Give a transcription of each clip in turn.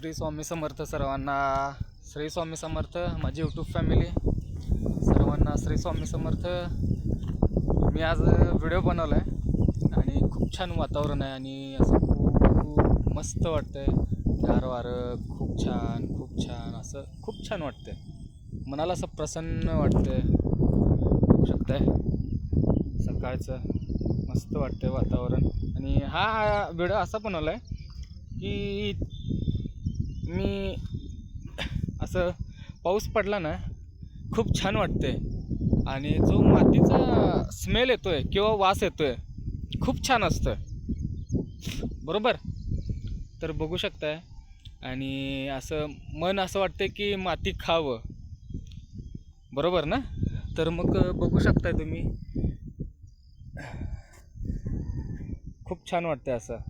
श्री स्वामी समर्थ सर्वांना. श्री स्वामी समर्थ माझी YouTube family सर्वांना श्री स्वामी समर्थ. मी आज व्हिडिओ बनवला आहे आणि खूप छान वातावरण आहे आणि असं खूप मस्त वाटतंय. गार वारं खूप छान असं खूप छान वाटतंय. मनाला असं प्रसन्न वाटतंय. बघू शकताय सकाळचं मस्त वाटतंय वातावरण. आणि हा व्हिडिओ असा बनवला आहे की मी असं पाऊस पडला ना खूप छान वाटते आणि जो मातीचा स्मेल येतोय किंवा वास येतोय खूप छान असतं बरोबर. तर बघू शकताय आणि असं मन असं वाटतं की माती खावं बरोबर ना. तर मग बघू शकताय तुम्ही खूप छान वाटतं असं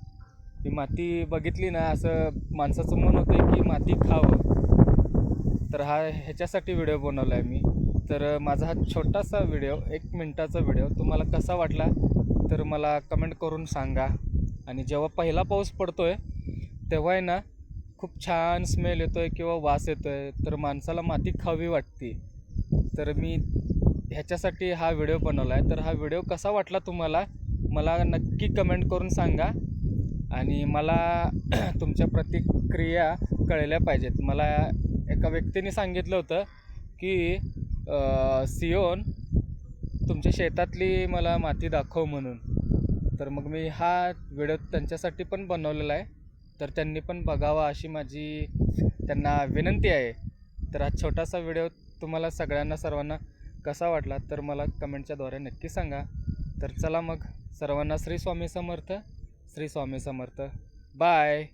की माती बघितली ना असं माणसाचं मन होतं की माती खावं. तर ह्याच्यासाठी व्हिडिओ बनवला आहे मी. तर माझा हा छोटासा व्हिडिओ 1 मिनिटाचा व्हिडिओ तुम्हाला कसा वाटला तर मला कमेंट करून सांगा. आणि जेव्हा पहिला पाऊस पडतो आहे तेव्हा आहे ना खूप छान स्मेल येतो आहे किंवा वास येतो आहे तर माणसाला माती खावी वाटते. तर मी ह्याच्यासाठी हा व्हिडिओ बनवला आहे. तर हा व्हिडिओ कसा वाटला तुम्हाला मला नक्की कमेंट करून सांगा. आणि मला तुमच्या प्रतिक्रिया कळल्या पाहिजेत. मला एका व्यक्तीने सांगितलं होतं की सियोन तुमच्या शेतातली मला माती दाखव म्हणून. तर मग मी हा व्हिडिओ त्यांच्यासाठी पण बनवलेला आहे. तर त्यांनी पण बघावा अशी माझी त्यांना विनंती आहे. तर हा छोटासा व्हिडिओ तुम्हाला सर्वांना कसा वाटला तर मला कमेंटच्याद्वारे नक्की सांगा. तर चला मग सर्वांना श्री स्वामी समर्थ. श्री स्वामी समर्थ. बाय.